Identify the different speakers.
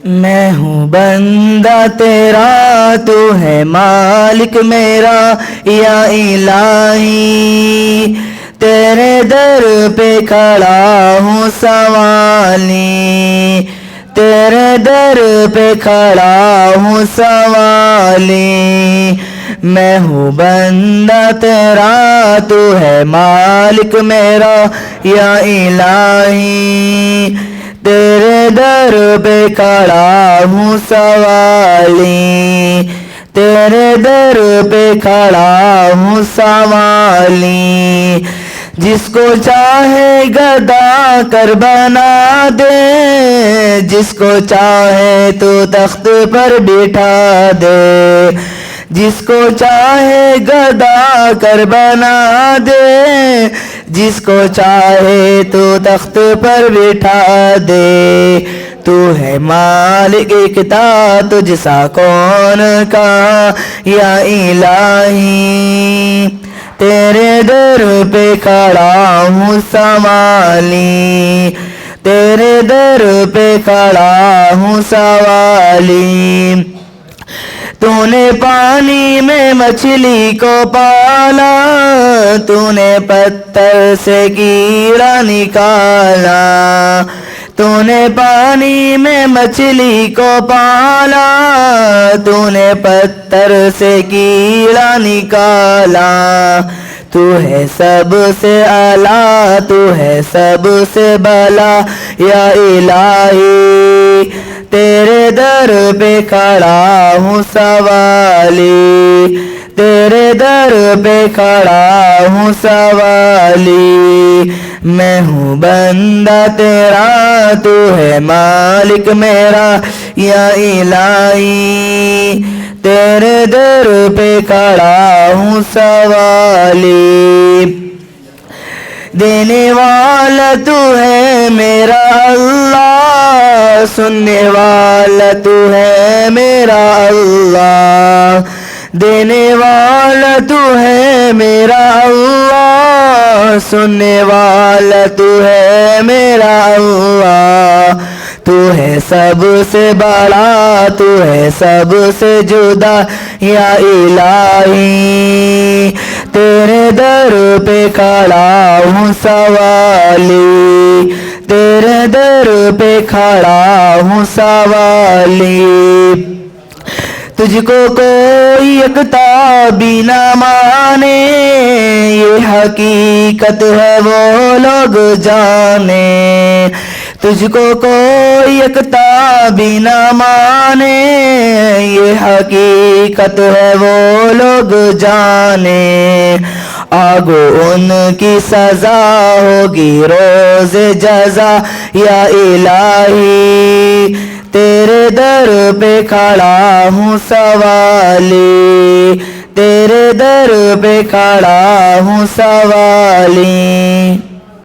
Speaker 1: میں ہوں بندہ تیرا تو ہے مالک میرا یا الہی، تیرے در پہ کھڑا ہوں سوالی، تیرے در پہ کھڑا ہوں سوالی، میں ہوں بندہ تیرا تو ہے مالک میرا یا الہی، تیرے در پہ کھڑا ہوں سوالی، تیرے در پہ کھڑا ہوں سوالی، جس کو چاہے گدا کر بنا دے، جس کو چاہے تو تخت پر بٹھا دے، جس کو چاہے گدا کر بنا دے، جس کو چاہے تو تخت پر بٹھا دے، تو ہے مالک اکتا تجھ سا کون کا یا الہی، تیرے در پہ کھڑا ہوں سوالی، تیرے در پہ کھڑا ہوں سوالی، تو نے پانی میں مچھلی کو پالا، تو نے پتھر سے کیڑا نکالا، تو نے پانی میں مچھلی کو پالا، تو نے پتھر سے کیڑا نکالا، تو ہے سب سے اعلیٰ، تو ہے سب سے بلا یا الہی، تیرے در پہ کھڑا ہوں سوالی، تیرے در پہ کھڑا ہوں سوالی، میں ہوں بندہ تیرا تو ہے مالک میرا یا الہی، تیرے در پہ کھڑا ہوں سوالی، دینے والا تو ہے میرا اللہ، سننے والا تو ہے میرا اللہ، دینے والا تو ہے میرا اللہ، سننے والا تو ہے میرا اللہ، تو ہے سب سے بڑا، تو ہے سب سے جدا یا الہی، تیرے در پہ کھڑا ہوں سوالی، تیرے در پہ کھڑا ہوں سوالی، تجھ کو کوئی یکتا بھی نہ مانے، یہ حقیقت ہے وہ لوگ جانے، تجھ کو کوئی یکتا بھی نہ مانے، یہ حقیقت ہے وہ لوگ جانے، آگو ان کی سزا ہوگی روز جزا یا الہی، تیرے در پہ کھڑا ہوں سوالی، تیرے در پہ کھڑا ہوں سوالی۔